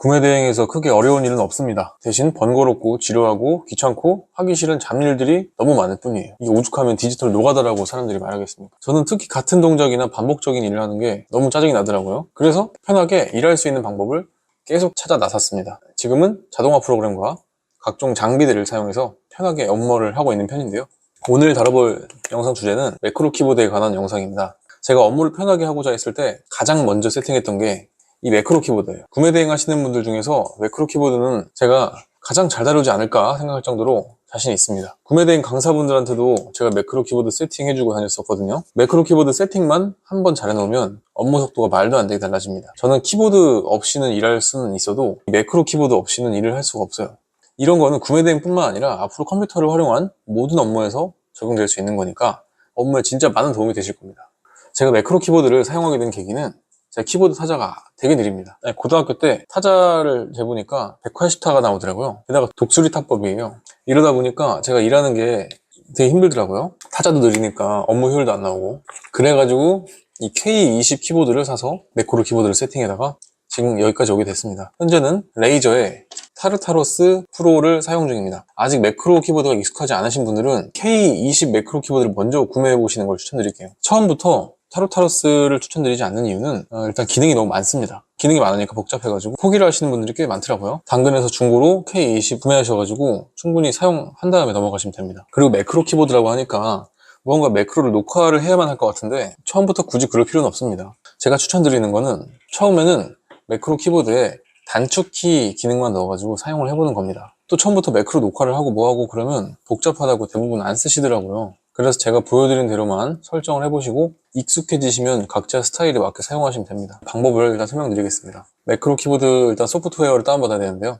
구매 대행에서 크게 어려운 일은 없습니다. 대신 번거롭고 지루하고 귀찮고 하기 싫은 잡일들이 너무 많을 뿐이에요. 이게 오죽하면 디지털 노가다라고 사람들이 말하겠습니까? 저는 특히 같은 동작이나 반복적인 일을 하는 게 너무 짜증이 나더라고요. 그래서 편하게 일할 수 있는 방법을 계속 찾아 나섰습니다. 지금은 자동화 프로그램과 각종 장비들을 사용해서 편하게 업무를 하고 있는 편인데요. 오늘 다뤄볼 영상 주제는 매크로 키보드에 관한 영상입니다. 제가 업무를 편하게 하고자 했을 때 가장 먼저 세팅했던 게 이 매크로 키보드예요. 구매 대행 하시는 분들 중에서 매크로 키보드는 제가 가장 잘 다루지 않을까 생각할 정도로 자신이 있습니다. 구매 대행 강사분들한테도 제가 매크로 키보드 세팅해주고 다녔었거든요. 매크로 키보드 세팅만 한번 잘 해놓으면 업무 속도가 말도 안 되게 달라집니다. 저는 키보드 없이는 일할 수는 있어도 매크로 키보드 없이는 일을 할 수가 없어요. 이런 거는 구매 대행뿐만 아니라 앞으로 컴퓨터를 활용한 모든 업무에서 적용될 수 있는 거니까 업무에 진짜 많은 도움이 되실 겁니다. 제가 매크로 키보드를 사용하게 된 계기는 제가 키보드 타자가 되게 느립니다. 고등학교 때 타자를 재보니까 180타가 나오더라고요. 게다가 독수리 타법이에요. 이러다 보니까 제가 일하는 게 되게 힘들더라고요. 타자도 느리니까 업무 효율도 안 나오고. 그래가지고 이 K20 키보드를 사서 매크로 키보드를 세팅해다가 지금 여기까지 오게 됐습니다. 현재는 레이저의 타르타로스 프로를 사용 중입니다. 아직 매크로 키보드가 익숙하지 않으신 분들은 K20 매크로 키보드를 먼저 구매해 보시는 걸 추천드릴게요. 처음부터 타르타로스를 추천드리지 않는 이유는 일단 기능이 너무 많습니다. 기능이 많으니까 복잡해가지고 포기를 하시는 분들이 꽤 많더라고요. 당근에서 중고로 K20 구매하셔가지고 충분히 사용한 다음에 넘어가시면 됩니다. 그리고 매크로 키보드라고 하니까 무언가 매크로를 녹화를 해야만 할 것 같은데 처음부터 굳이 그럴 필요는 없습니다. 제가 추천드리는 거는 처음에는 매크로 키보드에 단축키 기능만 넣어가지고 사용을 해보는 겁니다. 또 처음부터 매크로 녹화를 하고 뭐하고 그러면 복잡하다고 대부분 안 쓰시더라고요. 그래서 제가 보여드린 대로만 설정을 해보시고 익숙해지시면 각자 스타일에 맞게 사용하시면 됩니다. 방법을 일단 설명드리겠습니다. 매크로 키보드 일단 소프트웨어를 다운받아야 되는데요.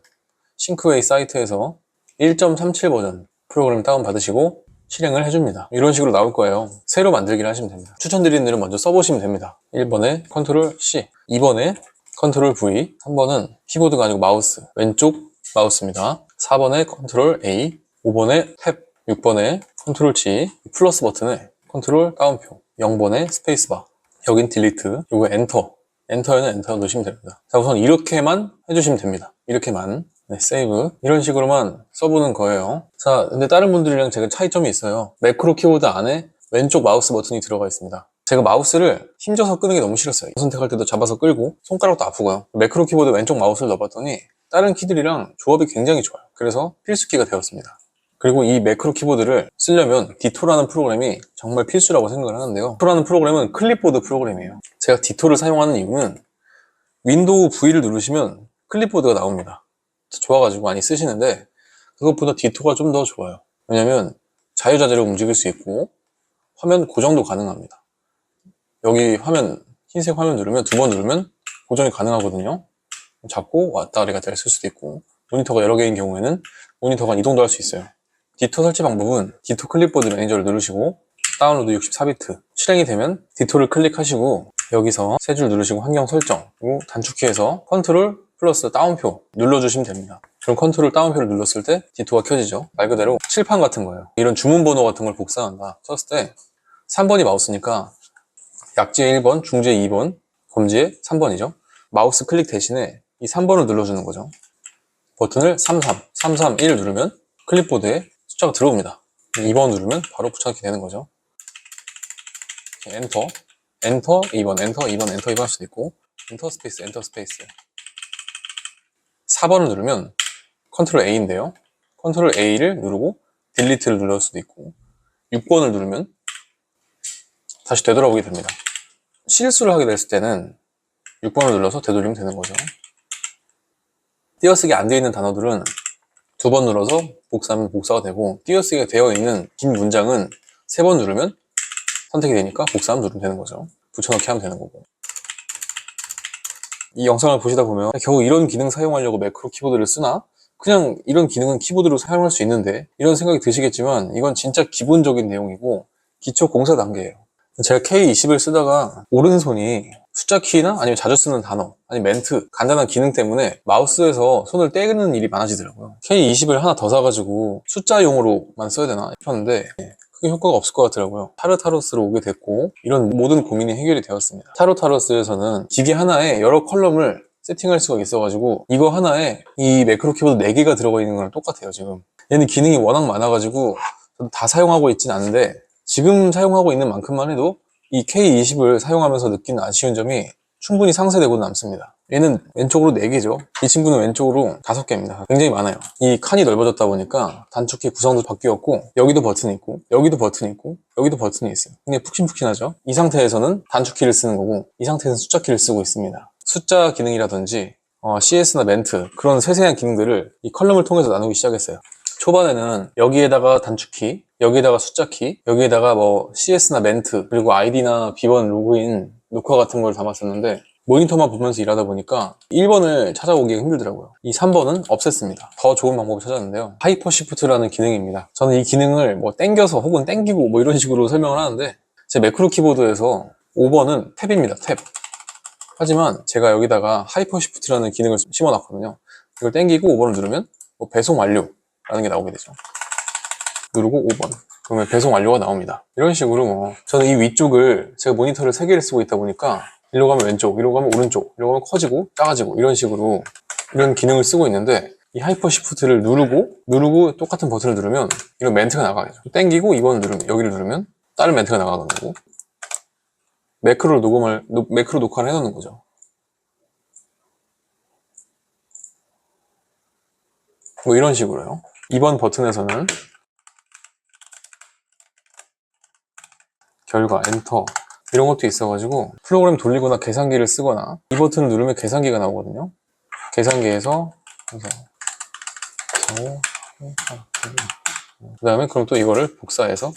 싱크웨이 사이트에서 1.37 버전 프로그램 다운받으시고 실행을 해줍니다. 이런 식으로 나올 거예요. 새로 만들기를 하시면 됩니다. 추천드리는 대로 먼저 써보시면 됩니다. 1번에 컨트롤 C, 2번에 컨트롤 V, 3번은 키보드가 아니고 마우스, 왼쪽 마우스입니다. 4번에 컨트롤 A, 5번에 탭, 6번에 컨트롤 G, 플러스 버튼에 컨트롤 다운표, 0번에 스페이스바, 여긴 딜리트, 요거 엔터, 엔터에는 엔터 넣으시면 됩니다. 자, 우선 이렇게만 해주시면 됩니다. 이렇게만. 네, 세이브. 이런 식으로만 써보는 거예요. 자, 근데 다른 분들이랑 제가 차이점이 있어요. 매크로 키보드 안에 왼쪽 마우스 버튼이 들어가 있습니다. 제가 마우스를 힘줘서 끄는 게 너무 싫었어요. 선택할 때도 잡아서 끌고 손가락도 아프고요. 매크로 키보드 왼쪽 마우스를 넣어봤더니 다른 키들이랑 조합이 굉장히 좋아요. 그래서 필수키가 되었습니다. 그리고 이 매크로 키보드를 쓰려면 디토라는 프로그램이 정말 필수라고 생각을 하는데요. 디토라는 프로그램은 클립보드 프로그램이에요. 제가 디토를 사용하는 이유는 윈도우 V를 누르시면 클립보드가 나옵니다. 좋아가지고 많이 쓰시는데 그것보다 디토가 좀 더 좋아요. 왜냐면 자유자재로 움직일 수 있고 화면 고정도 가능합니다. 여기 화면, 흰색 화면 누르면 2번 누르면 고정이 가능하거든요. 잡고 왔다 갔다 쓸 수도 있고 모니터가 여러 개인 경우에는 모니터가 이동도 할 수 있어요. 디토 설치 방법은 디토 클립보드 매니저를 누르시고 다운로드 64비트 실행이 되면 디토를 클릭하시고 여기서 세 줄 누르시고 환경 설정 그리고 단축키에서 컨트롤 플러스 다운표 눌러주시면 됩니다. 그럼 컨트롤 다운표를 눌렀을 때 디토가 켜지죠. 말 그대로 칠판 같은 거예요. 이런 주문번호 같은 걸 복사한다 쳤을 때 3번이 마우스니까 약지에 1번, 중지에 2번, 검지에 3번이죠. 마우스 클릭 대신에 이 3번을 눌러주는 거죠. 버튼을 331 누르면 클립보드에 숫자가 들어옵니다. 2번 누르면 바로 붙여넣기 되는 거죠. 엔터, 엔터 2번, 엔터 2번, 엔터 2번 할 수도 있고 엔터 스페이스, 엔터 스페이스 4번을 누르면 컨트롤 A인데요. 컨트롤 A를 누르고 딜리트를 눌러줄 수도 있고 6번을 누르면 다시 되돌아오게 됩니다. 실수를 하게 됐을 때는 6번을 눌러서 되돌리면 되는 거죠. 띄어쓰기 안 되어 있는 단어들은 2번 눌러서 복사하면 복사가 되고 띄어쓰기가 되어 있는 긴 문장은 3번 누르면 선택이 되니까 복사하면 누르면 되는 거죠. 붙여넣기 하면 되는 거고. 이 영상을 보시다 보면 겨우 이런 기능 사용하려고 매크로 키보드를 쓰나? 그냥 이런 기능은 키보드로 사용할 수 있는데 이런 생각이 드시겠지만 이건 진짜 기본적인 내용이고 기초 공사 단계예요. 제가 K20을 쓰다가 오른손이 숫자 키나 아니면 자주 쓰는 단어 아니면 멘트 간단한 기능 때문에 마우스에서 손을 떼는 일이 많아지더라고요. K20을 하나 더 사가지고 숫자용으로만 써야 되나 싶었는데 크게 효과가 없을 것 같더라고요. 타르타로스로 오게 됐고 이런 모든 고민이 해결이 되었습니다. 타르타로스에서는 기계 하나에 여러 컬럼을 세팅할 수가 있어가지고 이거 하나에 이 매크로 키보드 4개가 들어가 있는 거랑 똑같아요. 지금 얘는 기능이 워낙 많아가지고 저도 다 사용하고 있진 않은데 지금 사용하고 있는 만큼만 해도 이 K20을 사용하면서 느끼는 아쉬운 점이 충분히 상쇄되고 남습니다. 얘는 왼쪽으로 4개죠. 이 친구는 왼쪽으로 5개입니다. 굉장히 많아요. 이 칸이 넓어졌다 보니까 단축키 구성도 바뀌었고 여기도 버튼이 있고 여기도 버튼이 있고 여기도 버튼이 있어요. 굉장히 푹신푹신하죠. 이 상태에서는 단축키를 쓰는 거고 이 상태에서는 숫자 키를 쓰고 있습니다. 숫자 기능이라든지 CS나 멘트 그런 세세한 기능들을 이 컬럼을 통해서 나누기 시작했어요. 초반에는 여기에다가 단축키, 여기에다가 숫자키, 여기에다가 뭐 CS나 멘트, 그리고 아이디나 비번, 로그인, 녹화 같은 걸 담았었는데 모니터만 보면서 일하다 보니까 1번을 찾아오기가 힘들더라고요. 이 3번은 없앴습니다. 더 좋은 방법을 찾았는데요. 하이퍼 시프트라는 기능입니다. 저는 이 기능을 뭐 땡겨서 혹은 땡기고 뭐 이런 식으로 설명을 하는데 제 매크로 키보드에서 5번은 탭입니다. 탭. 하지만 제가 여기다가 하이퍼 시프트라는 기능을 심어놨거든요. 이걸 땡기고 5번을 누르면 뭐 배송 완료 라는 게 나오게 되죠. 누르고 5번. 그러면 배송 완료가 나옵니다. 이런 식으로 뭐 저는 이 위쪽을 제가 모니터를 3개를 쓰고 있다 보니까 일로 가면 왼쪽, 일로 가면 오른쪽, 일로 가면 커지고 작아지고 이런 식으로 이런 기능을 쓰고 있는데 이 하이퍼 시프트를 누르고 똑같은 버튼을 누르면 이런 멘트가 나가겠죠. 땡기고 2번을 누르면 여기를 누르면 다른 멘트가 나가는 거고 매크로 녹화를 해놓는 거죠. 뭐 이런 식으로요. 2번 버튼에서는 결과, 엔터 이런 것도 있어가지고 프로그램 돌리거나 계산기를 쓰거나 이 버튼을 누르면 계산기가 나오거든요. 계산기에서 그 다음에 그럼 또 이거를 복사해서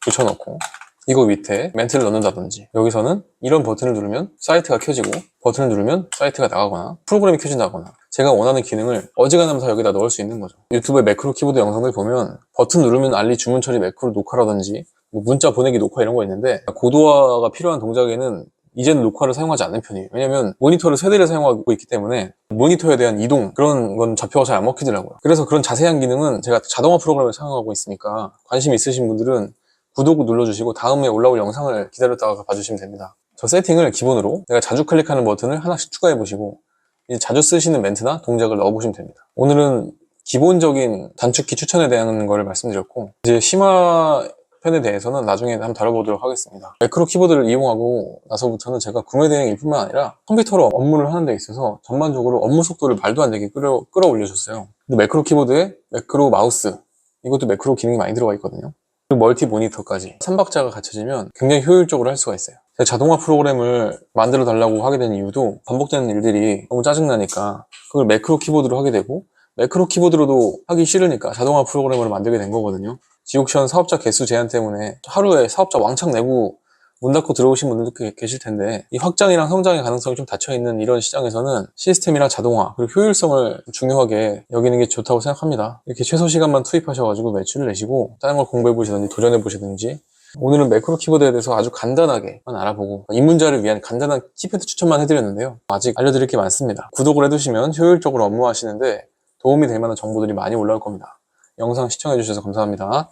붙여넣고 이거 밑에 멘트를 넣는다든지 여기서는 이런 버튼을 누르면 사이트가 켜지고 버튼을 누르면 사이트가 나가거나 프로그램이 켜진다거나 제가 원하는 기능을 어지간하면 다 여기다 넣을 수 있는 거죠. 유튜브에 매크로 키보드 영상들 보면 버튼 누르면 알리 주문 처리 매크로 녹화라든지 뭐 문자 보내기 녹화 이런 거 있는데 고도화가 필요한 동작에는 이제는 녹화를 사용하지 않는 편이에요. 왜냐면 모니터를 3대를 사용하고 있기 때문에 모니터에 대한 이동 그런 건 좌표가 잘 안 먹히더라고요. 그래서 그런 자세한 기능은 제가 자동화 프로그램을 사용하고 있으니까 관심 있으신 분들은 구독 눌러주시고 다음에 올라올 영상을 기다렸다가 봐주시면 됩니다. 저 세팅을 기본으로 내가 자주 클릭하는 버튼을 하나씩 추가해 보시고 이제 자주 쓰시는 멘트나 동작을 넣어 보시면 됩니다. 오늘은 기본적인 단축키 추천에 대한 거를 말씀드렸고 이제 심화 편에 대해서는 나중에 한번 다뤄보도록 하겠습니다. 매크로 키보드를 이용하고 나서부터는 제가 구매 대행일 뿐만 아니라 컴퓨터로 업무를 하는 데 있어서 전반적으로 업무 속도를 말도 안 되게 끌어올려줬어요. 근데 매크로 키보드에 매크로 마우스 이것도 매크로 기능이 많이 들어가 있거든요. 그리고 멀티 모니터까지 3박자가 갖춰지면 굉장히 효율적으로 할 수가 있어요. 제가 자동화 프로그램을 만들어 달라고 하게 된 이유도 반복되는 일들이 너무 짜증나니까 그걸 매크로 키보드로 하게 되고 매크로 키보드로도 하기 싫으니까 자동화 프로그램으로 만들게 된 거거든요. 지옥션 사업자 개수 제한 때문에 하루에 사업자 왕창 내고 문 닫고 들어오신 분들도 계실 텐데 이 확장이랑 성장의 가능성이 좀 닫혀있는 이런 시장에서는 시스템이랑 자동화 그리고 효율성을 중요하게 여기는 게 좋다고 생각합니다. 이렇게 최소 시간만 투입하셔가지고 매출을 내시고 다른 걸 공부해 보시든지 도전해 보시든지 오늘은 매크로 키보드에 대해서 아주 간단하게만 알아보고 입문자를 위한 간단한 키패드 추천만 해드렸는데요. 아직 알려드릴 게 많습니다. 구독을 해두시면 효율적으로 업무하시는데 도움이 될 만한 정보들이 많이 올라올 겁니다. 영상 시청해주셔서 감사합니다.